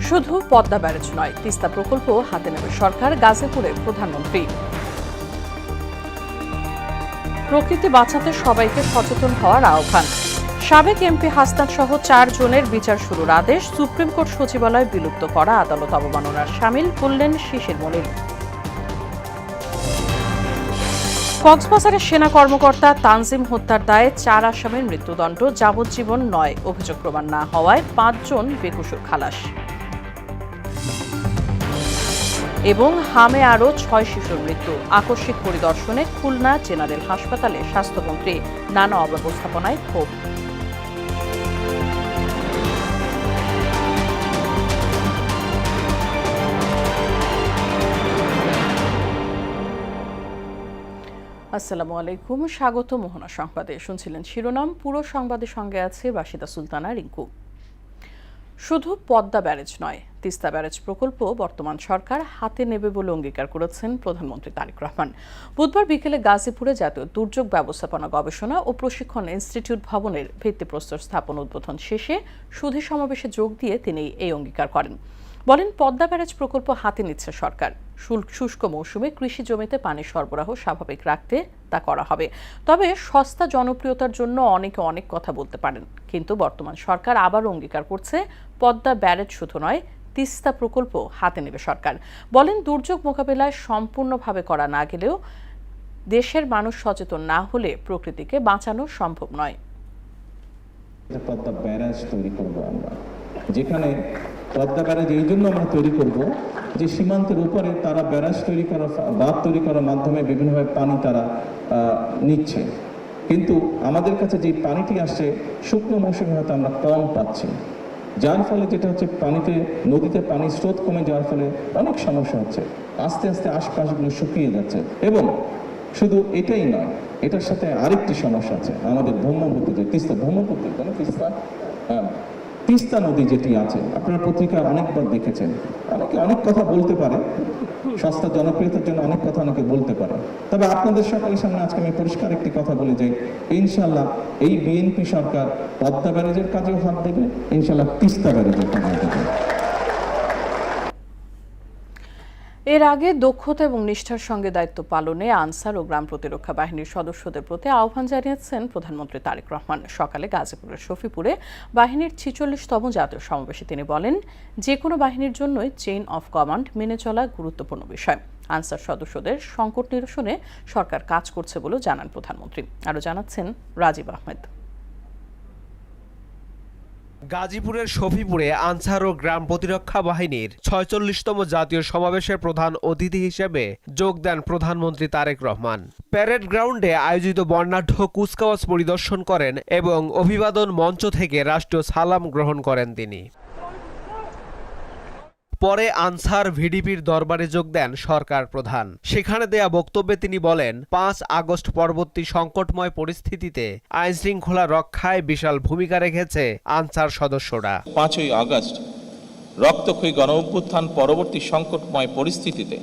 শুধু পদ্মা ব্যারেজ নয়, তিস্তা প্রকল্প হাতে নেবে সরকার, গাজীপুরে প্রধানমন্ত্রী। প্রকৃতি বাঁচাতে সবাইকে সচেতন হওয়ার আহ্বান। সাবেক এমপি হাসনাত সহ 4 জনের বিচার শুরুর আদেশ। সুপ্রিম কোর্ট সচিবালয় বিলুপ্ত করা আদালত অবমাননার শামিল করলেন শিশির মনির। কক্সবাজারের সেনা কর্মকর্তা তানজিম হত্যার দায়ে 4 আসামির মৃত্যুদণ্ড, যাবজ্জীবন নয়। অভিযোগ প্রমাণ না হওয়ায় 5 জন বেকসুর খালাস। এবং হামে আরও 6 শিশুর মৃত্যু। আকস্মিক পরিদর্শনে খুলনা জেনারেল হাসপাতালে স্বাস্থ্যমন্ত্রী, নানা অব্যবস্থাপনায় ক্ষোভ। আসসালামু আলাইকুম, স্বাগত মোহনা সংবাদে। শুনছিলেন শিরোনাম, পুরো সংবাদের সঙ্গে আছে বাসিদা সুলতানা রিঙ্কু। শুধু পদ্মা ব্যারেজ নয়, তিস্তা ব্যারেজ প্রকল্প বর্তমান সরকার হাতে নেবে বলে অঙ্গীকার করেছেন প্রধানমন্ত্রী তারেক রহমান। বুধবার বিকেলে গাজীপুরে জাতীয় দুর্যোগ ব্যবস্থাপনা গবেষণা ও প্রশিক্ষণ ইনস্টিটিউট ভবনের ভিত্তিপ্রস্তর স্থাপন উদ্বোধন শেষে সুধী সমাবেশে যোগ দিয়ে তিনি এই অঙ্গীকার করেন। বলেন, পদ্মা ব্যারেজ প্রকল্প হাতে নিচ্ছে সরকার। শুষ্ক মৌসুমে কৃষি জমিতে পানি সরবরাহ স্বাভাবিক রাখতে তা করা হবে। তবে সস্তা জনপ্রিয়তার জন্য অনেকে অনেক কথা বলতে পারেন, কিন্তু বর্তমান সরকার আবারও অঙ্গীকার করছে পদ্মা ব্যারেজ শুধু নয়, তিস্তা প্রকল্প হাতে নেবে সরকার। বলেন, দুর্যোগ মোকাবেলায় সম্পূর্ণভাবে করা না গেলেও দেশের মানুষ সচেতন না হলে প্রকৃতিকে বাঁচানো সম্ভব নয়। পদ্মা ব্যারেজ তৈরি করবো আমরা, যেখানে পদ্মা ব্যারেজ এই জন্য আমরা তৈরি করব যে সীমান্তের উপরে তারা ব্যারেজ তৈরি করা, বাঁধ তৈরি করার মাধ্যমে বিভিন্নভাবে পানি তারা নিচ্ছে, কিন্তু আমাদের কাছে যে পানিটি আসছে শুকনো মৌসুমে হয়তো আমরা কম পাচ্ছি, যার ফলে যেটা হচ্ছে নদীতে পানি স্রোত কমে যাওয়ার ফলে অনেক সমস্যা হচ্ছে। আস্তে আস্তে আশপাশগুলো শুকিয়ে যাচ্ছে। এবং শুধু এটাই নয়, এটার সাথে আরেকটি সমস্যা আছে, আমাদের ব্রহ্মপুত্র যে তিস্তা নদী যেটি আছে, আপনারা পত্রিকায় অনেকবার দেখেছেন, অনেকে অনেক কথা বলতে পারে, সস্তা জনপ্রিয়তার জন্য অনেক কথা অনেকে বলতে পারে। তবে আপনাদের সকলের সামনে আজকে আমি পরিষ্কার একটি কথা বলি যে ইনশাল্লাহ এই বিএনপি সরকার পদ্মা ব্যারেজের কাজেও হাত দেবে, ইনশাল্লাহ তিস্তা ব্যারেজের কাজেও দেবে। এর আগে দক্ষতা এবং নিষ্ঠার সঙ্গে দায়িত্ব পালনে আনসার ও গ্রাম প্রতিরক্ষা বাহিনীর সদস্যদের প্রতি আহ্বান জানিয়েছেন প্রধানমন্ত্রী তারেক রহমান। সকালে গাজীপুরের শফিপুরে বাহিনীর 46তম জাতীয় সমাবেশে তিনি বলেন, যে কোনো বাহিনীর জন্যই চেইন অফ কমান্ড মেনে চলা গুরুত্বপূর্ণ বিষয়। আনসার সদস্যদের সংকট নিরসনে সরকার কাজ করছে বলেও জানান প্রধানমন্ত্রী। আরও জানাচ্ছেন রাজীব আহমেদ। গাজীপুরের শফিপুরে আনসার ও গ্রাম প্রতিরক্ষা বাহিনীর 46তম জাতীয় সমাবেশের প্রধান অতিথি হিসেবে যোগ দেন প্রধানমন্ত্রী তারেক রহমান। প্যারেড গ্রাউন্ডে আয়োজিত বর্ণাঢ্য কুচকাওয়াজ পরিদর্শন করেন এবং অভিবাদন মঞ্চ থেকে রাষ্ট্রীয় সালাম গ্রহণ করেন তিনি। পরে আনসার ভিডিপির দরবারে যোগ দেন সরকার প্রধান। সেখানে দেয়া বক্তব্যে তিনি বলেন, 5 আগস্ট পরবর্তী সংকটময় পরিস্থিতিতে আইন শৃঙ্খলা রক্ষায় বিশাল ভূমিকা রেখেছে আনসার সদস্যরা। 5ই আগস্ট রক্তক্ষয়ী গণঅভ্যুত্থান পরবর্তী সংকটময় পরিস্থিতিতে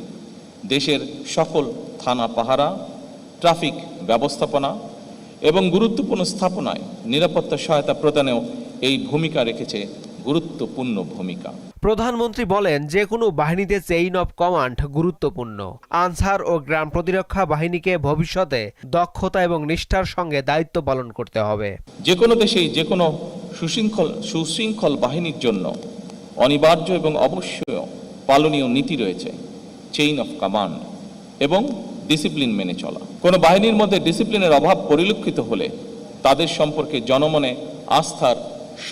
দেশের সকল থানা পাহারা, ট্রাফিক ব্যবস্থাপনা এবং গুরুত্বপূর্ণ স্থাপনায় নিরাপত্তা সহায়তা প্রদানেও এই ভূমিকা রেখেছে গুরুত্বপূর্ণ ভূমিকা। প্রধানমন্ত্রী বলেন, যে কোনো বাহিনীতে চেইন অফ কমান্ড গুরুত্বপূর্ণ। আনসার ও গ্রাম প্রতিরক্ষা বাহিনীকে ভবিষ্যতে দক্ষতা এবং নিষ্ঠার সঙ্গে দায়িত্ব পালন করতে হবে। যে কোনো দেশেই যে কোনো সুশৃঙ্খল বাহিনীর জন্য অনিবার্য এবং অবশ্যই পালনীয় নীতি রয়েছে, চেইন অফ কমান্ড এবং ডিসিপ্লিন মেনে চলা। কোনো বাহিনীর মধ্যে ডিসিপ্লিনের অভাব পরিলক্ষিত হলে তাদের সম্পর্কে জনমনে আস্থার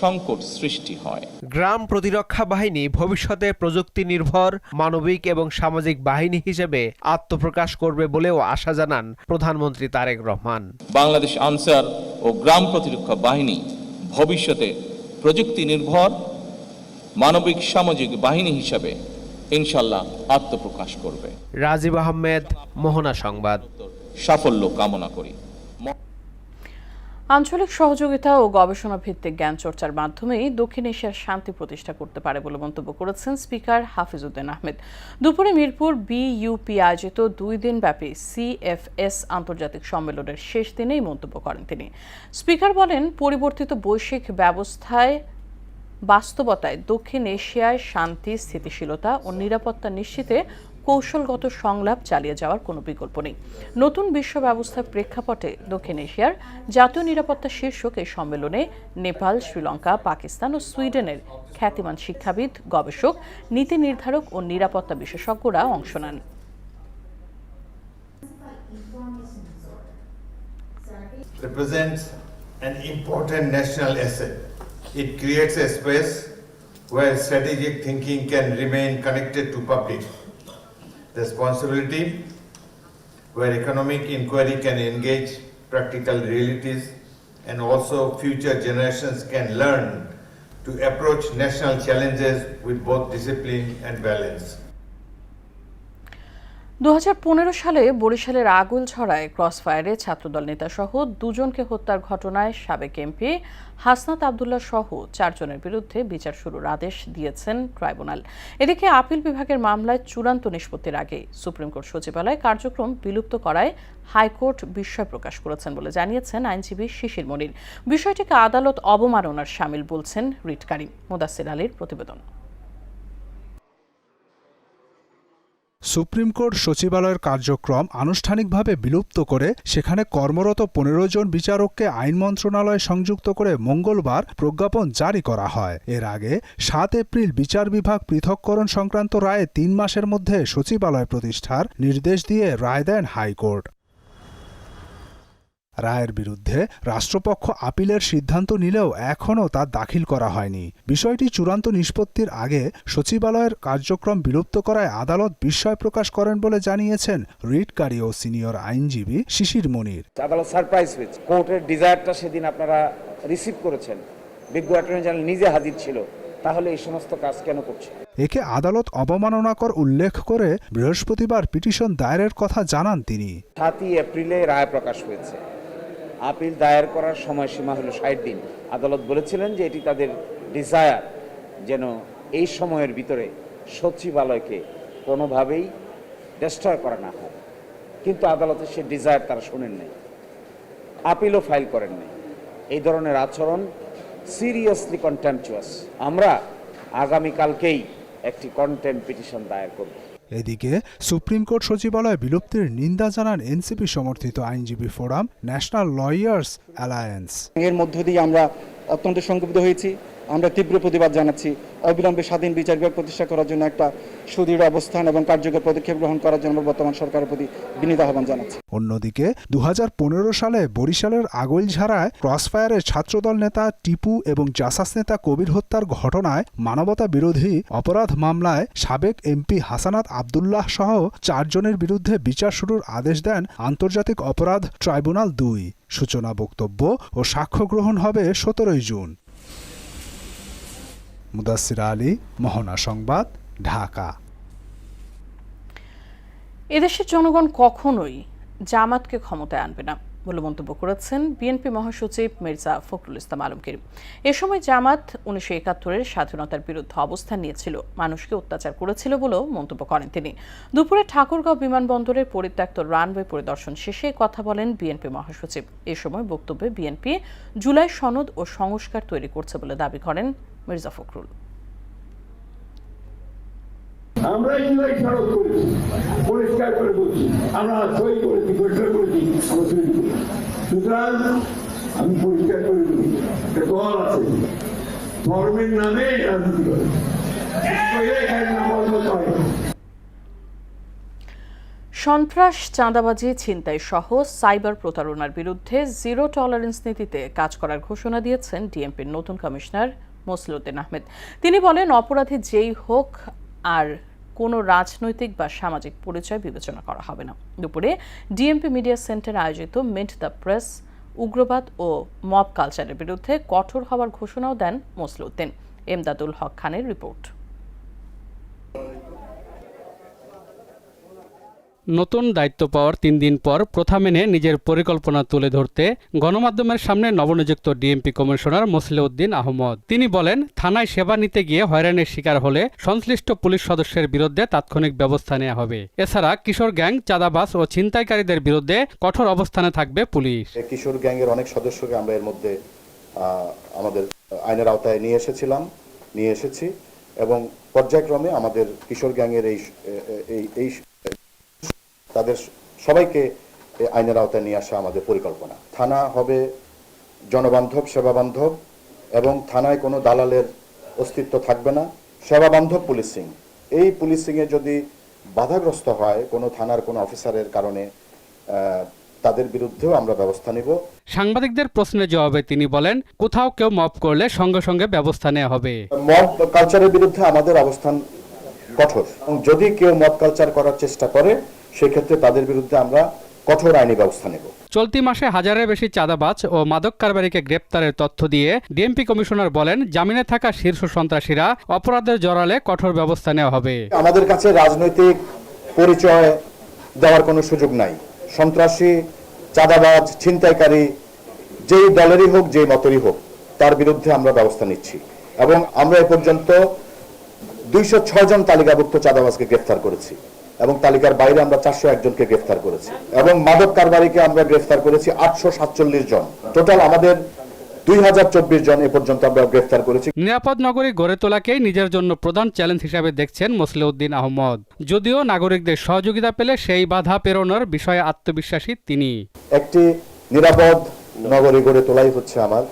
সংকট সৃষ্টি হয়। গ্রাম প্রতিরক্ষা বাহিনী ভবিষ্যতে প্রযুক্তি নির্ভর মানবিক এবং সামাজিক বাহিনী হিসেবে আত্মপ্রকাশ করবে বলেও আশা জানান প্রধানমন্ত্রী তারেক রহমান। বাংলাদেশ আনসার ও গ্রাম প্রতিরক্ষা বাহিনী ভবিষ্যতে প্রযুক্তি নির্ভর মানবিক সামাজিক বাহিনী হিসেবে ইনশাল্লাহ আত্মপ্রকাশ করবে। রাজীব আহমেদ, মোহনা সংবাদ। সাফল্য কামনা করি। আঞ্চলিক সহযোগিতা ও গবেষণা ভিত্তিক জ্ঞান চর্চার মাধ্যমেই দক্ষিণ এশিয়ার শান্তি প্রতিষ্ঠা করতে পারে বলে মন্তব্য করেছেন স্পিকার হাফিজউদ্দিন আহমেদ। দুপুরে মিরপুর বিইউপি আয়োজিত 2 দিনব্যাপী সিএফএস আন্তর্জাতিক সম্মেলনের শেষ দিনেই মন্তব্য করেন তিনি। স্পিকার বলেন, পরিবর্তিত বৈশ্বিক ব্যবস্থায় বাস্তবতায় দক্ষিণ এশিয়ায় শান্তি, স্থিতিশীলতা ও নিরাপত্তা নিশ্চিতে কৌশলগত সংলাপ চালিয়ে যাওয়ার কোনো বিকল্প নেই। নতুন বিশ্ব ব্যবস্থার প্রেক্ষাপটে দক্ষিণ এশিয়ার জাতীয় নিরাপত্তা শীর্ষক এই সম্মেলনে নেপাল, শ্রীলঙ্কা, পাকিস্তান ও সুইডেনের খ্যাতিমান শিক্ষাবিদ, গবেষক, নীতি নির্ধারক ও নিরাপত্তা বিশেষজ্ঞরা অংশ নেন। Represents an important national asset. It creates a space where strategic thinking can remain connected to public responsibility, where economic inquiry can engage practical realities, and also future generations can learn to approach national challenges with both discipline and balance. 2015 সালে বরিশালের আগুলছড়ায় ক্রসফায়ারে ছাত্রদল নেতা সহ দুজনকে হত্যার ঘটনায় সাবেক MP Hasnat Abdullah সহ 4 জনের বিরুদ্ধে বিচার শুরুর আদেশ দিয়েছেন ট্রাইব্যুনাল। এদিকে আপিল বিভাগের মামলায় চূড়ান্ত নিষ্পত্তির আগে সুপ্রিম কোর্ট সচিবালয় কার্যক্রম বিলুপ্ত করায় হাইকোর্ট বিস্ময় প্রকাশ করেছেন বলে জানিয়েছেন আইনজীবী শিশির মনির। বিষয়টিকে আদালত অবমাননার শামিল বলছেন রিটকারী। মুদাসসির আলীর প্রতিবেদন। সুপ্রিম কোর্ট সচিবালয়ের কার্যক্রম আনুষ্ঠানিকভাবে বিলুপ্ত করে সেখানে কর্মরত 15 জন বিচারককে আইন মন্ত্রণালয়ে সংযুক্ত করে মঙ্গলবার প্রজ্ঞাপন জারি করা হয়। এর আগে 7 এপ্রিল বিচার বিভাগ পৃথককরণ সংক্রান্ত রায়ে 3 মাসের মধ্যে সচিবালয় প্রতিষ্ঠার নির্দেশ দিয়ে রায় দেন হাইকোর্ট। রায়ের বিরুদ্ধে রাষ্ট্রপক্ষ আপিলের সিদ্ধান্ত নিলেও এখনও তা দাখিল করা হয়নি। বিষয়টি চূড়ান্ত নিষ্পত্তির আগে সচিবালয়ের কার্যক্রম বিলুপ্ত করায় আদালত বিস্ময় প্রকাশ করেন বলে জানিয়েছেন রিটকারী ও সিনিয়র আইনজীবী শিশির মনির। আদালত সারপ্রাইজ হয়েছে। কোর্টের ডিজায়ারটা সেদিন আপনারা রিসিভ করেছেন, বিজ্ঞ অ্যাটর্নি জেনারেল নিজে হাজির ছিল, তাহলে এই সমস্ত কাজ কেন করছে? একে আদালত অবমাননাকর উল্লেখ করে বৃহস্পতিবার পিটিশন দায়েরের কথা জানান তিনি। 7 এপ্রিলে রায় প্রকাশ হয়েছে। আপিল দায়ের করার সময়সীমা হলো 60 দিন। আদালত বলেছিলেন যে এটি তাদের ডিজায়ার, যেন এই সময়ের ভিতরে সচিবালয়কে কোনোভাবেই ডিস্ট্রয় করা না হয়। কিন্তু আদালতের সে ডিজায়ার তারা শোনেন নাই, আপিলও ফাইল করেন নাই। এই ধরনের আচরণ সিরিয়াসলি কন্টেম্পচুয়াস। আমরা আগামীকালকেই একটি কন্টেম্প পিটিশন দায়ের করব। এদিকে সুপ্রিম কোর্ট সচিবালয় বিলুপ্তির নিন্দা জানান এনসিপি সমর্থিত আইনজীবী ফোরাম, ন্যাশনাল লয়ার্স অ্যালায়েন্স। এর মধ্য দিয়ে আমরা অত্যন্ত সংক্ষুব্ধ হয়েছি। আমরা তীব্র প্রতিবাদ জানাচ্ছি। অবিলম্বে স্বাধীন বিচার বিভাগ প্রতিষ্ঠা করার জন্য একটা সুদৃঢ় অবস্থান এবং কার্যকর পদক্ষেপ গ্রহণ করার জন্য বর্তমান সরকারের প্রতি বিনীত আহ্বান জানাচ্ছি। অন্যদিকে 2015 সালে বরিশালের আগৈলঝাড়ায় ক্রসফায়ারে ছাত্রদল নেতা টিপু এবং জাসাস নেতা কবির হত্যার ঘটনায় মানবতা বিরোধী অপরাধ মামলায় সাবেক এমপি হাসনাত আবদুল্লাহ সহ 4 জনের বিরুদ্ধে বিচার শুরুর আদেশ দেন আন্তর্জাতিক অপরাধ ট্রাইব্যুনাল 2। সূচনা বক্তব্য ও সাক্ষ্য গ্রহণ হবে 17 জুন। মুদাসসির আলী, মোহনা সংবাদ, ঢাকা। এদেশের জনগণ কখনোই জামাতকে ক্ষমতায় আনবে না বলে মন্তব্য করেছেন বিএনপি মহাসচিব মির্জা ফখরুল ইসলাম আলমগীর। এ সময় জামাত 1971-এর স্বাধীনতার বিরুদ্ধে অবস্থান নিয়েছিল, মানুষকে অত্যাচার করেছিল বলেও মন্তব্য করেন তিনি। দুপুরে ঠাকুরগাঁও বিমানবন্দরের পরিত্যক্ত রানওয়ে পরিদর্শন শেষে কথা বলেন বিএনপি মহাসচিব। এ সময় বক্তব্যে বিএনপি জুলাই সনদ ও সংস্কার তৈরি করছে বলে দাবি করেন মির্জা ফখরুল। আমরা জুলাই সনদ করেছি, পরিষ্কার করে বলছি, আমরা সই করেছি, পরিষ্কার করেছি, আমরা সই করি। সুতরাং আমি পরিষ্কার করে বলি, একটা দল আছে, ধর্মের নামে রাজনীতি করে। সন্ত্রাস, চাঁদাবাজি, ছিনতাই সহ সাইবার প্রতারণার বিরুদ্ধে জিরো টলারেন্স নীতিতে কাজ করার ঘোষণা দিয়েছেন ডিএমপির নতুন কমিশনার মসলিউদ্দিন আহমেদ। তিনি বলেন, অপরাধী যেই হোক আর কোনো রাজনৈতিক বা সামাজিক পরিচয় বিবেচনা করা হবে না। দুপুরে ডিএমপি মিডিয়া সেন্টারে আয়োজিত মিন্ট দ্য প্রেস উগ্রবাদ ও মব কালচারের বিরুদ্ধে কঠোর হওয়ার ঘোষণাও দেন মসলিউদ্দিন। এমদাদুল হক খানের রিপোর্ট। নতুন দায়িত্ব পাওয়ার 3 দিন পর প্রথা মেনে নিজের পরিকল্পনা তুলে ধরতে গণমাধ্যমের সামনে নবনিযুক্ত ডিএমপি কমিশনার মসলিউদ্দিন আহমদ। তিনি বলেন, থানায় সেবা নিতে গিয়ে হয়রানির শিকার হলে সংশ্লিষ্ট পুলিশ সদস্যের বিরুদ্ধে তাৎক্ষণিক ব্যবস্থা নেওয়া হবে। এছাড়া কিশোর গ্যাং, চাঁদাবাজ ও ছিনতাইকারীদের বিরুদ্ধে কঠোর অবস্থানে থাকবে পুলিশ। কিশোর গ্যাংয়ের অনেক সদস্যকে আমরা এর মধ্যে আমাদের আইনের আওতায় নিয়ে এসেছিলাম নিয়ে এসেছি এবং পর্যায়ক্রমে আমাদের কিশোর গ্যাংয়ের এই তাদের সবাইকে আইনের আওতায় নিয়ে আসা আমাদের পরিকল্পনা। থানা হবে জনবান্ধব, সেবাবান্ধব এবং থানায় কোনো দালালের অস্তিত্ব থাকবে না। সেবাবান্ধব পুলিশিং, এই পুলিশিংয়ে যদি বাধাগ্রস্ত হয় কোনো থানার কোনো অফিসারের কারণে, তাদের বিরুদ্ধেও আমরা ব্যবস্থা নিব। সাংবাদিকদের প্রশ্নের জবাবে তিনি বলেন, কোথাও কেউ মব করলে সঙ্গে সঙ্গে ব্যবস্থা নেওয়া হবে। মব কালচারের বিরুদ্ধে আমাদের অবস্থান কঠোর এবং যদি কেউ মব কালচার করার চেষ্টা করে সেক্ষেত্রে তাদের বিরুদ্ধে আমরা কঠোর আইনি ব্যবস্থা নেব। চলতি মাসে হাজারের বেশি চাঁদাবাজ ও মাদক কারবারিকে গ্রেপ্তারের তথ্য দিয়ে ডিএমপি কমিশনার বলেন, জামিনে থাকা শীর্ষ সন্ত্রাসীরা অপরাধের জড়ালে কঠোর ব্যবস্থা নেওয়া হবে। আমাদের কাছে রাজনৈতিক পরিচয় দেওয়ার কোনো সুযোগ নাই। সন্ত্রাসী, চাঁদাবাজ, ছিনতাইকারী যেই দলেরই হোক, যেই মতেরই হোক, তার বিরুদ্ধে আমরা ব্যবস্থা নিচ্ছি এবং আমরা এ পর্যন্ত 206 জন তালিকাভুক্ত চাঁদাবাজকে গ্রেফতার করেছি এবং তালিকার বাইরে আমরা 401 জনকে গ্রেফতার করেছি এবং মাদক কারবারিকে আমরা গ্রেফতার করেছি 847 জন। টোটাল আমাদের 2024 জন এ পর্যন্ত আমরা গ্রেফতার করেছি। নিরাপদ নগরী গড়ে তোলাকেই নিজের জন্য প্রধান চ্যালেঞ্জ হিসাবে দেখছেন মোসলেউদ্দিন আহমদ। যদিও নাগরিকদের সহযোগিতা পেলে সেই বাধা পেরোনোর বিষয়ে আত্মবিশ্বাসী তিনি। একটি নিরাপদ নগরী গড়ে তোলাই হচ্ছে আমার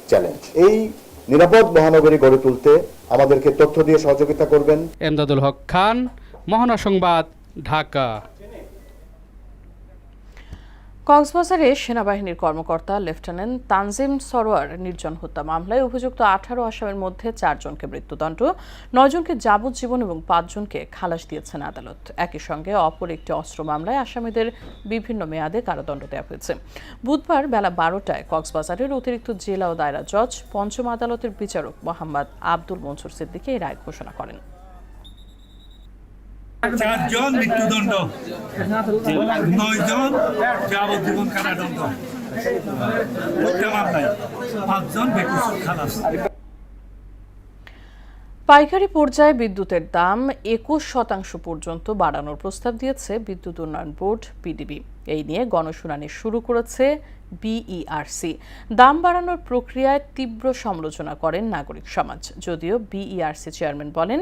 চ্যালেঞ্জ। এই নিরাপদ মহানগরী গড়ে তুলতে আমাদেরকে তথ্য দিয়ে সহযোগিতা করবেন। এমদাদুল হক খান, মহানা সংবাদ, ঢাকা। কক্সবাজারে সেনাবাহিনীর কর্মকর্তা লেফটেন্যান্ট তানজিম সরোয়ার নির্জন হত্যা মামলায় অভিযুক্ত 18 আসামির মধ্যে 4 জনকে মৃত্যুদণ্ড, 9 জনকে যাবজ্জীবন এবং 5 জনকে খালাস দিয়েছেন আদালত। একই সঙ্গে অপর একটি অস্ত্র মামলায় আসামিদের বিভিন্ন মেয়াদে কারাদণ্ড দেওয়া হয়েছে। বুধবার বেলা 12টায় কক্সবাজারের অতিরিক্ত জেলা ও দায়রা জজ পঞ্চম আদালতের বিচারক মোহাম্মদ আব্দুল মনসুর সিদ্দিকী এই রায় ঘোষণা করেন। 4 জন মৃত্যুদণ্ড, 9 জন যাবজ্জীবন কারাদণ্ড, 5 জন বেকসুর খালাস। পাইকারি পর্যায়ে বিদ্যুতের দাম 21% পর্যন্ত বাড়ানোর প্রস্তাব দিয়েছে বিদ্যুৎ উন্নয়ন বোর্ড পিডিবি। এই নিয়ে গণশুনানি শুরু করেছে বিইআরসি। দাম বাড়ানোর প্রক্রিয়ায় তীব্র সমালোচনা করেন নাগরিক সমাজ। যদিও বিইআরসি চেয়ারম্যান বলেন,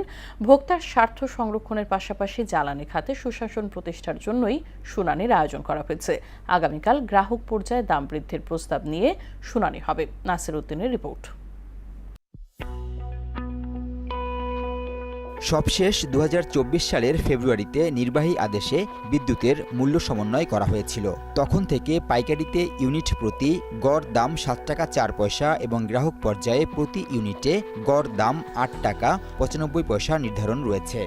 ভোক্তার স্বার্থ সংরক্ষণের পাশাপাশি জ্বালানি খাতে সুশাসন প্রতিষ্ঠার জন্যই শুনানির আয়োজন করা হয়েছে। আগামীকাল গ্রাহক পর্যায়ে দাম বৃদ্ধির প্রস্তাব নিয়ে শুনানি হবে। নাসির উদ্দিনের রিপোর্ট। সবশেষ 2024 সালের ফেব্রুয়ারিতে নির্বাহী আদেশে বিদ্যুতের মূল্য সমন্বয় করা হয়েছিল। তখন থেকে পাইকারিতে ইউনিট প্রতি গড় দাম 7 টাকা 4 পয়সা এবং গ্রাহক পর্যায়ে প্রতি ইউনিটে গড় দাম 8 টাকা 95 পয়সা নির্ধারণ রয়েছে।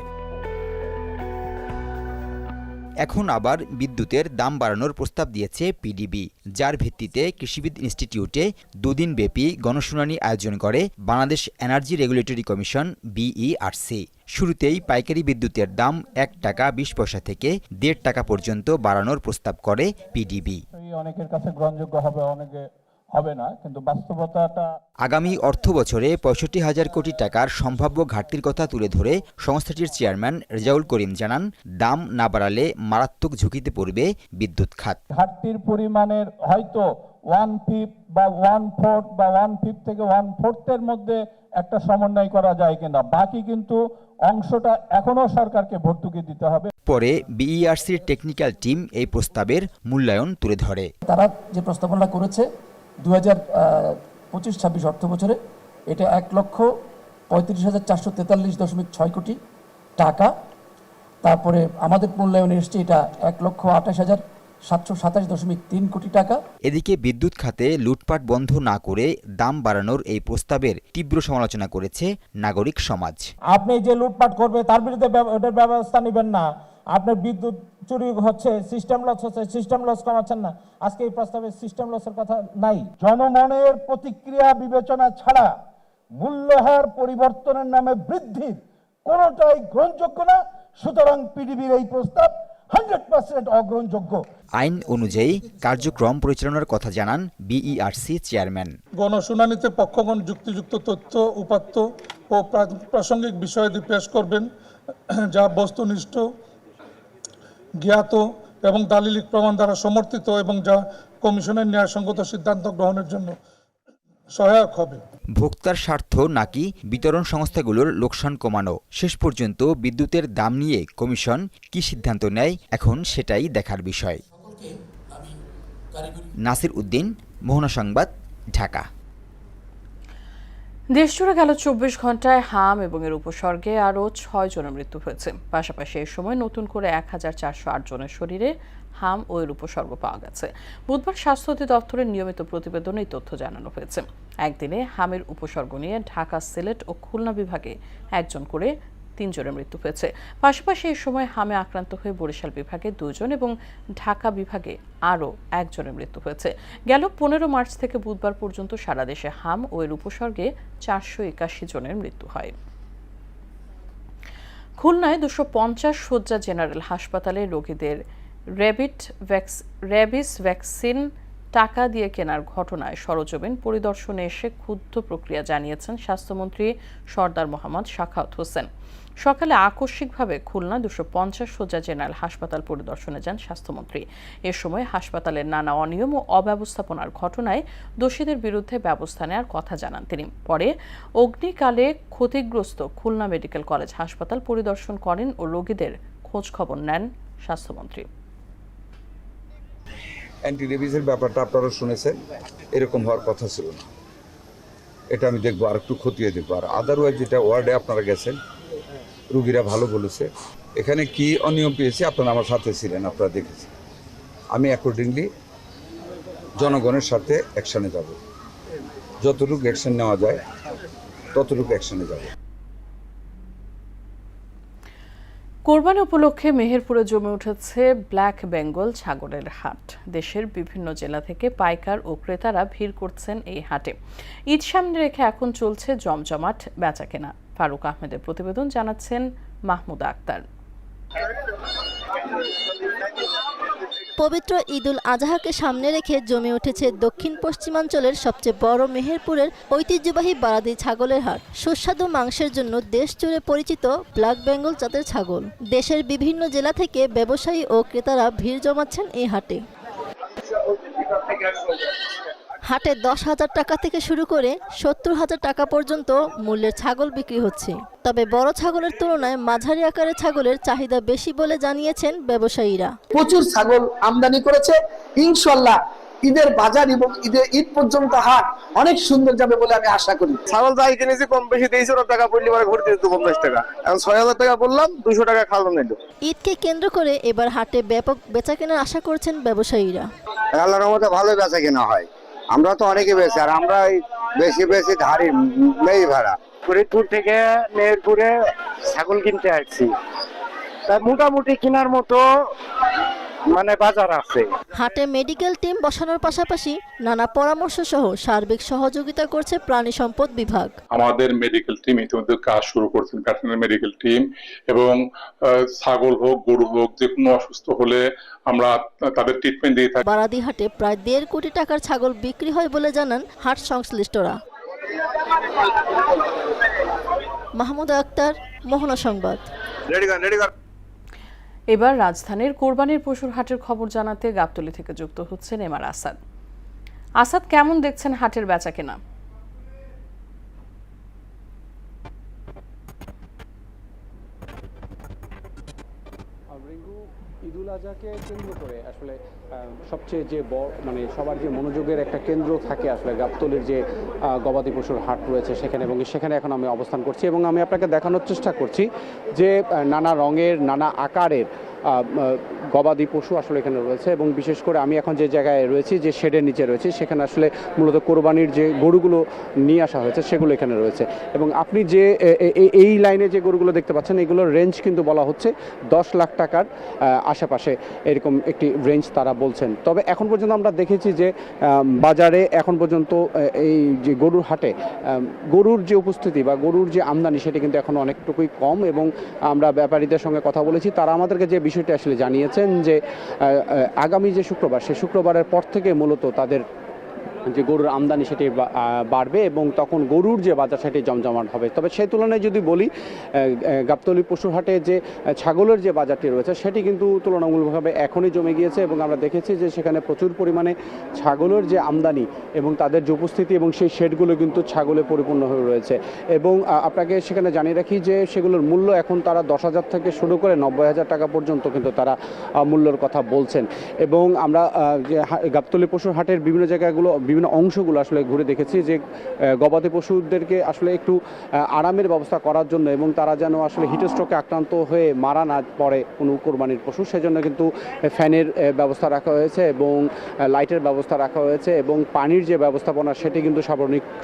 এখন আবার বিদ্যুতের দাম বাড়ানোর প্রস্তাব দিয়েছে পিডিবি, যার ভিত্তিতে কৃষিবিদ ইনস্টিটিউটে 2 দিনব্যাপী গণশুনানি আয়োজন করে Bangladesh energy regulatory commission BERC. শুরুতেই পাইকারি বিদ্যুতের দাম 1 টাকা 20 পয়সা থেকে 1.5 টাকা পর্যন্ত বাড়ানোর প্রস্তাব করে পিডিবি। অনেকের কাছে গ্রহণযোগ্য হবে, অনেকে হবে না, কিন্তু বাস্তবতাটা আগামী অর্থ বছরে 65,000 কোটি টাকার সম্ভাব্য ঘাটতির কথা তুলে ধরে সংস্থাটির চেয়ারম্যান রেজাউল করিম জানান, দাম না বাড়ালে মারাত্মক ঝুঁকিতে পড়বে বিদ্যুৎ খাত। ঘাটতির পরিমাণের হয়তো 1/5 বা 1/4 বা 1/5 থেকে 1/4 মধ্যে একটা সমন্বয় করা যায় কিনা, বাকি কিন্তু অংশটা এখনো সরকারকে ভর্তুকি দিতে হবে। পরে বিইআরসির টেকনিক্যাল টিম এই প্রস্তাবের মূল্যায়ন তুলে ধরে। তারা যে প্রস্তাবনা করেছে 2025-26 অর্থ বছরে, এটা 1,35,443.6 কোটি টাকা। তারপরে আমাদের মূল্যায়নে এসছে এটা 1,28,727.3 কোটি টাকা। এদিকে বিদ্যুৎ খাতে লুটপাট বন্ধ না করে দাম বাড়ানোর এই প্রস্তাবের তীব্র সমালোচনা করেছে নাগরিক সমাজ। আপনি যে লুটপাট করবে তার বিরুদ্ধে ওটার ব্যবস্থা নেবেন না, আপনার বিদ্যুৎ চুরি হচ্ছে, সিস্টেম লস হচ্ছে, সিস্টেম লস কমাচ্ছেন না। আজকে এই প্রস্তাবে সিস্টেম লসের কথা নাই। জনমনের প্রতিক্রিয়া বিবেচনা ছাড়া মূল্যহার পরিবর্তনের নামে বৃদ্ধির কোনোটাই গ্রহণযোগ্য না। সুতরাং পিডিবির এই প্রস্তাব 100% অগ্রহণযোগ্য। আইন অনুযায়ী কার্যক্রম পরিচালনার কথা জানান বিইআরসি চেয়ারম্যান। গণশুনানিতে পক্ষগণ যুক্তিযুক্ত তথ্য, উপাত্ত ও প্রাসঙ্গিক বিষয়াদি পেশ করবেন, যা বস্তুনিষ্ঠ, জ্ঞাত এবং দালিলিক প্রমাণ দ্বারা সমর্থিত এবং যা কমিশনের ন্যায়সঙ্গত সিদ্ধান্ত গ্রহণের জন্য সহায়ক হবে। ভোক্তার স্বার্থ নাকি বিতরণ সংস্থাগুলোর লোকসান কমানো? শেষ পর্যন্ত বিদ্যুতের দাম নিয়ে কমিশন কি সিদ্ধান্ত নেয় এখন সেটাই দেখার বিষয়। নাসির উদ্দিন, মোহনা সংবাদ, ঢাকা। দেশজুড়ে গেল 24 ঘন্টায় হাম এবং এর উপসর্গে আরও 6 জনের মৃত্যু হয়েছে। পাশাপাশি এই সময় নতুন করে 1408 জনের শরীরে হাম ও এর উপসর্গ পাওয়া গেছে। বুধবার স্বাস্থ্য অধিদপ্তরের নিয়মিত প্রতিবেদনে এই তথ্য জানানো হয়েছে। একদিনে হামের উপসর্গ নিয়ে ঢাকা, সিলেট ও খুলনা বিভাগে 1 জন করে 3 জনের মৃত্যু হয়েছে। পাশাপাশি এই সময় হামে আক্রান্ত হয়ে বরিশাল বিভাগে 2 জন এবং ঢাকা বিভাগে আরও 1 জনের মৃত্যু হয়েছে। গেল 15 মার্চ থেকে বুধবার পর্যন্ত সারা দেশে হাম ও এর উপসর্গে 481 জনের মৃত্যু হয়। খুলনায় 250 শয্যা জেনারেল হাসপাতালে রোগীদের র্যাবিস ভ্যাকসিন টাকা দিয়ে কেনার ঘটনায় সরেজমিন পরিদর্শনে এসে ক্ষুব্ধ প্রক্রিয়া জানিয়েছেন স্বাস্থ্যমন্ত্রী সরদার মোহাম্মদ সাখাওয়াত হোসেন। সকালে আকস্মিকভাবে খুলনা 250 শয্যা জেনারেল হাসপাতাল পরিদর্শনে যান স্বাস্থ্যমন্ত্রী। এ সময় হাসপাতালের নানা অনিয়ম ও অব্যবস্থাপনার ঘটনায় দোষীদের বিরুদ্ধে ব্যবস্থা নেওয়ার কথা জানান তিনি। পরে অগ্নিকালে ক্ষতিগ্রস্ত খুলনা মেডিকেল কলেজ হাসপাতাল পরিদর্শন করেন ও রোগীদের খোঁজ খবর নেন স্বাস্থ্যমন্ত্রী। অ্যান্টি রেবিসের ব্যাপারটা আপনারা শুনেছেন, এরকম হওয়ার কথা ছিল না। এটা আমি দেখবো, আর একটু খতিয়ে দেখবো। আর আদারওয়াইজ যেটা ওয়ার্ডে আপনারা গেছেন, রুগীরা ভালো বলেছে। এখানে কি অনিয়ম পেয়েছে আপনারা আমার সাথে ছিলেন, আপনারা দেখেছেন। আমি অ্যাকর্ডিংলি জনগণের সাথে অ্যাকশানে যাব, যতটুকু অ্যাকশন নেওয়া যায় ততটুকু অ্যাকশনে যাব। কোরবানি উপলক্ষে মেহেরপুরে জমে উঠেছে ব্ল্যাক বেঙ্গল ছাগলের হাট। দেশের বিভিন্ন জেলা থেকে পাইকার ও ক্রেতারা ভিড় করছেন এই হাটে। ঈদ সামনে রেখে এখন চলছে জমজমাট বেচাকেনা। ফারুক আহমেদের প্রতিবেদন, জানাচ্ছেন মাহমুদা আক্তার। পবিত্র ঈদুল আজহাকে সামনে রেখে জমে উঠেছে দক্ষিণ পশ্চিমাঞ্চলের সবচেয়ে বড় মেহেরপুরের ঐতিহ্যবাহী বারাদি ছাগলের হাট। সুস্বাদু মাংসের জন্য দেশ জুড়ে পরিচিত ব্ল্যাক বেঙ্গল জাতের ছাগল। দেশের বিভিন্ন জেলা থেকে ব্যবসায়ী ও ক্রেতারা ভিড় জমাচ্ছেন এই হাটে। হাটে 10,000 টাকা থেকে শুরু করে 70,000 টাকা পর্যন্ত মূল্যের ছাগল বিক্রি হচ্ছে। তবে বড় ছাগলের তুলনায় মাঝারি আকারের ছাগলের চাহিদা বেশি বলে জানিয়েছেন ব্যবসায়ীরা। প্রচুর ছাগল আমদানি করেছে। ইনশাআল্লাহ ঈদের বাজার এবং ঈদ পর্যন্ত হাট অনেক সুন্দর যাবে বলে আমি আশা করি। ছাগল যাই কিনেছি কম বেশি 2300 টাকা পড়লে পরে ঘুরতে যেত 50 টাকা, এখন 6000 টাকা বললাম, 200 টাকা খাওয়া নিল। ঈদকে কেন্দ্র করে এবার হাটে ব্যাপক বেচাকেনার আশা করছেন ব্যবসায়ীরা। আল্লাহর রহমতে ভালো বেচা কেনা হয়। আমরা তো অনেকে বেশি, আর আমরা বেশি বেশি ধারি নেই ভাড়া। ফরিদপুর থেকে মেহেরপুরে ছাগল কিনতে আসছি, তাই মোটামুটি কেনার মতো বাজার আছে। হাটে মেডিকেল টিম বসানোর পাশাপাশি নানা পরামর্শ সহ সার্বিক সহযোগিতা করছে প্রাণী সম্পদ বিভাগ। আমাদের মেডিকেল টিম ইতিমধ্যে কাজ শুরু করছেন, ভেটেরিনারি মেডিকেল টিম, এবং ছাগল হোক গরু হোক যে কোনো অসুস্থ হলে আমরা তাদের ট্রিটমেন্ট দিয়ে থাকি। বারাদি হাটে প্রায় 1.5 কোটি টাকার ছাগল বিক্রি হয় বলে জানান হাট সংশ্লিষ্টরা। মাহমুদা আক্তার, মোহনা সংবাদ। এবার রাজধানীর কোরবানির পশুর হাটের খবর জানাতে গাবতলী থেকে যুক্ত হচ্ছেন এমআর আসাদ। আসাদ, কেমন দেখছেন হাটের বেচাকেনা? ঈদুল আজহাকে কেন্দ্র করে আসলে সবচেয়ে যে সবার যে মনোযোগের একটা কেন্দ্র থাকে আসলে গাবতলীর যে গবাদি পশুর হাট রয়েছে সেখানে, এবং সেখানে এখন আমি অবস্থান করছি এবং আমি আপনাকে দেখানোর চেষ্টা করছি যে নানা রঙের নানা আকারের গবাদি পশু আসলে এখানে রয়েছে। এবং বিশেষ করে আমি এখন যে জায়গায় রয়েছি, যে শেডের নিচে রয়েছি, সেখানে আসলে মূলত কোরবানির যে গরুগুলো নিয়ে আসা হয়েছে সেগুলো এখানে রয়েছে। এবং আপনি যে এই লাইনে যে গরুগুলো দেখতে পাচ্ছেন, এগুলোর রেঞ্জ কিন্তু বলা হচ্ছে 10 লাখ টাকার আশেপাশে, এরকম একটি রেঞ্জ তারা বলছেন। তবে এখন পর্যন্ত আমরা দেখেছি যে বাজারে এখন পর্যন্ত এই যে গরুর হাটে গরুর যে উপস্থিতি বা গরুর যে আমদানি সেটা কিন্তু এখন অনেকটুকুই কম। এবং আমরা ব্যাপারীদের সঙ্গে কথা বলেছি, তারা আমাদেরকে যে বিষয়টি আসলে জানিয়েছেন যে আগামী যে শুক্রবার, সেই শুক্রবারের পর থেকে মূলত তাদের যে গরুর আমদানি সেটি বাড়বে এবং তখন গরুর যে বাজার সেটি জমজমাট হবে। তবে সেই তুলনায় যদি বলি গাবতলী পশুর হাটে যে ছাগলের যে বাজারটি রয়েছে সেটি কিন্তু তুলনামূলকভাবে এখনই জমে গিয়েছে এবং আমরা দেখেছি যে সেখানে প্রচুর পরিমাণে ছাগলের যে আমদানি এবং তাদের যে উপস্থিতি এবং সেই শেডগুলো কিন্তু ছাগলে পরিপূর্ণ হয়ে রয়েছে। এবং আপনাকে সেখানে জানিয়ে রাখি যে সেগুলোর মূল্য এখন তারা 10,000 থেকে শুরু করে 90,000 টাকা পর্যন্ত কিন্তু তারা মূল্যের কথা বলছেন। এবং আমরা যে গাবতলী পশুর হাটের বিভিন্ন জায়গাগুলো বিভিন্ন অংশগুলো আসলে ঘুরে দেখেছি যে গবাদি পশুদেরকে আসলে একটু আরামের ব্যবস্থা করার জন্য এবং তারা যেন আসলে হিটস্ট্রোকে আক্রান্ত হয়ে মারা না পড়ে কোনো কোরবানির পশু, সেজন্য কিন্তু ফ্যানের ব্যবস্থা রাখা হয়েছে এবং লাইটের ব্যবস্থা রাখা হয়েছে এবং পানির যে ব্যবস্থাপনা সেটি কিন্তু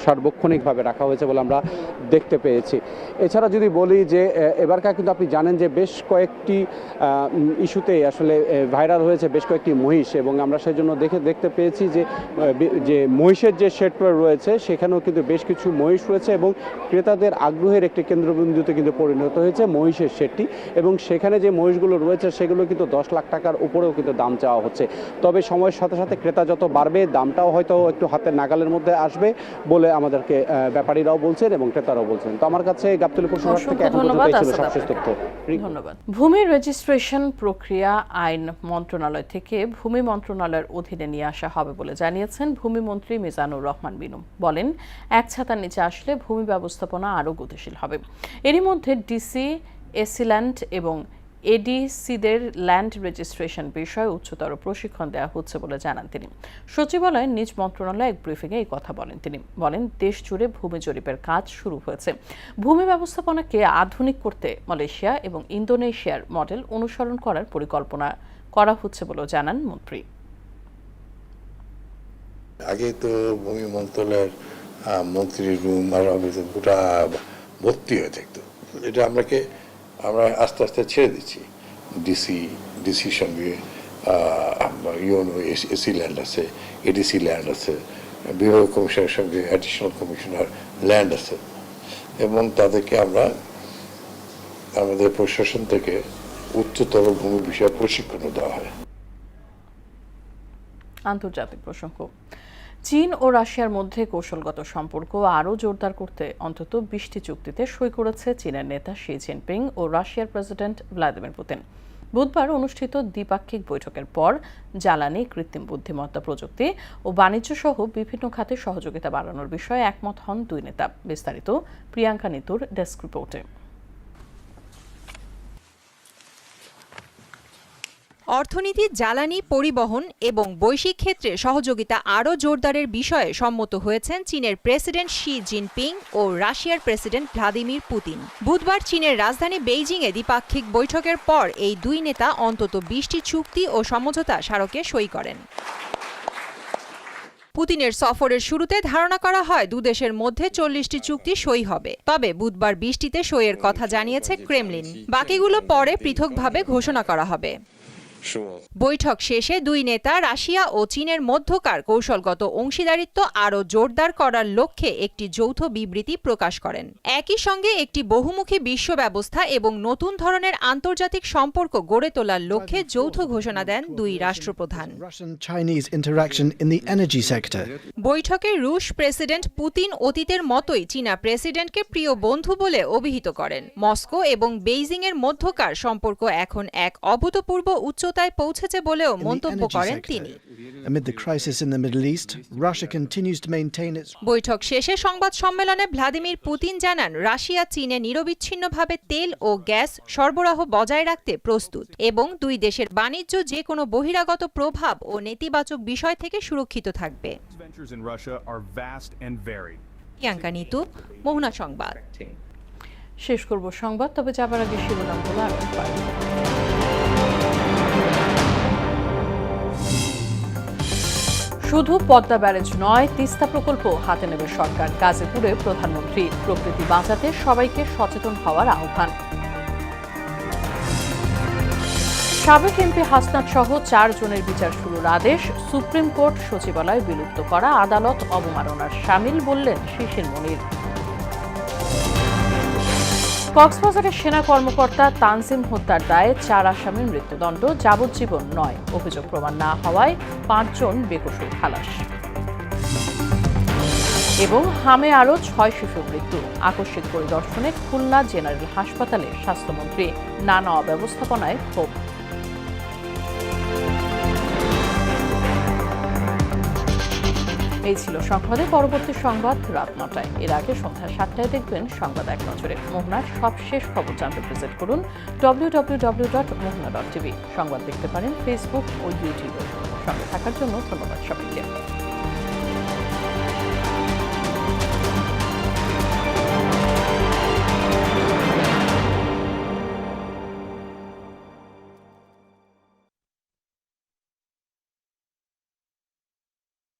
সার্বক্ষণিকভাবে রাখা হয়েছে বলে আমরা দেখতে পেয়েছি। এছাড়া যদি বলি যে এবারকার কিন্তু আপনি জানেন যে বেশ কয়েকটি ইস্যুতে আসলে ভাইরাল হয়েছে বেশ কয়েকটি মহিষ এবং আমরা সেজন্য দেখতে পেয়েছি যে মহিষের যে শেড রয়েছে সেখানেও কিন্তু বেশ কিছু মহিষ রয়েছে এবং ক্রেতাদের আগ্রহের একটি কেন্দ্রবিন্দুতে কিন্তু পরিণত হয়েছে মহিষের শেডটি এবং সেখানে যে মহিষগুলো রয়েছে সেগুলো কিন্তু 10 লাখ টাকার উপরেও কিন্তু দাম চাওয়া হচ্ছে। তবে সময়ের সাথে সাথে ক্রেতা যত বাড়বে দামটাও হয়তো একটু হাতের নাগালের মধ্যে আসবে বলে আমাদেরকে ব্যাপারীরাও বলছেন এবং ক্রেতারাও বলছেন। তো আমার কাছে গাবতলী পশুর হাট থেকে এখন পর্যন্ত এই ছিল সবশেষ তথ্য। ধন্যবাদ। ভূমি রেজিস্ট্রেশন প্রক্রিয়া আইন মন্ত্রণালয় থেকে ভূমি মন্ত্রণালয়ের অধীনে নিয়ে আসা হবে বলে জানিয়েছেন ভূমিমন্ত্রী মিজানুর রহমান বিনু। বলেন, এক ছাতার নিচে আসলে ভূমি ব্যবস্থাপনা আরও গতিশীল হবে। এরই মধ্যে ডিসি, এসি ল্যান্ড এবং এডিসিদের ল্যান্ড রেজিস্ট্রেশন বিষয়ে উচ্চতর প্রশিক্ষণ দেওয়া হচ্ছে বলে জানান তিনি। সচিবালয়ের নিজ মন্ত্রণালয়ে এক ব্রিফিংয়ে এই কথা বলেন তিনি। বলেন, দেশ জুড়ে ভূমি জরিপের কাজ শুরু হয়েছে। ভূমি ব্যবস্থাপনাকে আধুনিক করতে মালয়েশিয়া এবং ইন্দোনেশিয়ার মডেল অনুসরণ করার পরিকল্পনা করা হচ্ছে বলেও জানান মন্ত্রী। আগে তো ভূমি মন্ত্রণালয়ের মন্ত্রীর রুম আর গোটা ভর্তি হয়ে থাকতো। এটা আমরা আস্তে আস্তে ছেড়ে দিচ্ছি। ডিসির সঙ্গে ইউনো এসি ল্যান্ড আছে, এডিসি ল্যান্ড আছে, বিভাগ কমিশনের সঙ্গে অ্যাডিশনাল কমিশনার ল্যান্ড আছে এবং তাদেরকে আমরা আমাদের প্রশাসন থেকে উচ্চতর ভূমি বিষয়ে প্রশিক্ষণ দেওয়া হয়। আন্তর্জাতিক প্রসঙ্গ। চীন ও রাশিয়ার মধ্যে কৌশলগত সম্পর্ক আরও জোরদার করতে অন্তত 20টি চুক্তিতে সই করেছে চীনের নেতা শি জিনপিং ও রাশিয়ার প্রেসিডেন্ট ভ্লাদিমির পুতিন। বুধবার অনুষ্ঠিত দ্বিপাক্ষিক বৈঠকের পর জ্বালানি, কৃত্রিম বুদ্ধিমত্তা, প্রযুক্তি ও বাণিজ্য সহ বিভিন্ন খাতে সহযোগিতা বাড়ানোর বিষয়ে একমত হন দুই নেতা। বিস্তারিত প্রিয়াঙ্কা নিতুর ডেস্ক রিপোর্টে। অর্থনীতি, জ্বালানি, পরিবহন এবং বৈশ্বিক ক্ষেত্রে সহযোগিতা আরও জোরদারের বিষয়ে সম্মত হয়েছেন চীনের প্রেসিডেন্ট শি জিনপিং ও রাশিয়ার প্রেসিডেন্ট ভ্লাদিমির পুতিন। বুধবার চীনের রাজধানী বেইজিংয়ে দ্বিপাক্ষিক বৈঠকের পর এই দুই নেতা অন্তত 20টি চুক্তি ও সমঝোতা স্মারকে সই করেন। পুতিনের সফরের শুরুতে ধারণা করা হয় দুদেশের মধ্যে 40টি চুক্তি সই হবে। তবে বুধবার 20টিতে সইয়ের কথা জানিয়েছে ক্রেমলিন। বাকিগুলো পরে পৃথকভাবে ঘোষণা করা হবে। বৈঠক শেষে দুই নেতা রাশিয়া ও চীনের মধ্যকার কৌশলগত অংশীদারিত্ব আরও জোরদার করার লক্ষ্যে একটি যৌথ বিবৃতি প্রকাশ করেন। একই সঙ্গে একটি বহুমুখী বিশ্ব ব্যবস্থা এবং নতুন ধরনের আন্তর্জাতিক সম্পর্ক গড়ে তোলার লক্ষ্যে যৌথ ঘোষণা দেন দুই রাষ্ট্রপ্রধান। বৈঠকে রুশ প্রেসিডেন্ট পুতিন অতীতের মতোই চীনা প্রেসিডেন্টকে প্রিয় বন্ধু বলে অভিহিত করেন। মস্কো এবং বেইজিংয়ের মধ্যকার সম্পর্ক এখন এক অভূতপূর্ব উচ্চতায় পৌঁছেছে বলেও মন্তব্য করেন তিনি। বৈঠক শেষে সংবাদ সম্মেলনে ভ্লাদিমির পুতিন জানান, রাশিয়া চীনে নিরবিচ্ছিন্নভাবে তেল ও গ্যাস সরবরাহ বজায় রাখতে প্রস্তুত এবং দুই দেশের বাণিজ্য যে কোনো বহিরাগত প্রভাব ও নেতিবাচক বিষয় থেকে সুরক্ষিত থাকবে। প্রিয়াঙ্কা নিতু, মোহনা সংবাদ। শেষ করব সংবাদ, তবে যাবার আগে শিরোনামগুলো আরেকবার। শুধু পদ্মা ব্যারেজ নয়, তিস্তা প্রকল্প হাতে নেবে সরকার। গাজীপুরে প্রধানমন্ত্রী। প্রকৃতি বাঁচাতে সবাইকে সচেতন হওয়ার আহ্বান। সাবেক এমপি হাসনাত সহ 4 জনের বিচার শুরুর আদেশ। সুপ্রিম কোর্ট সচিবালয় বিলুপ্ত করা আদালত অবমাননার শামিল বললেন শিশির মনির। কক্সবাজারের সেনা কর্মকর্তা তানজিম হত্যার দায়ে 4 আসামির মৃত্যুদণ্ড, যাবজ্জীবন নয়। অভিযোগ প্রমাণ না হওয়ায় 5 জন বেকসুর খালাস। এবং হামে আরও 6 শিশুর মৃত্যু। আকস্মিক পরিদর্শনে খুলনা জেনারেল হাসপাতালে স্বাস্থ্যমন্ত্রী, নানা অব্যবস্থাপনায় ক্ষোভ। এই ছিল সংবাদে। পরবর্তী সংবাদ রাত 9টায়। এর আগে সন্ধ্যা 7টায় দেখবেন সংবাদ এক নজরে। মোহনার সবশেষ খবর জানতে ভিজিট করুন www.mohana.tv। সংবাদ দেখতে পারেন ফেসবুক ও ইউটিউবে। সঙ্গে থাকার জন্য ধন্যবাদ সবাইকে।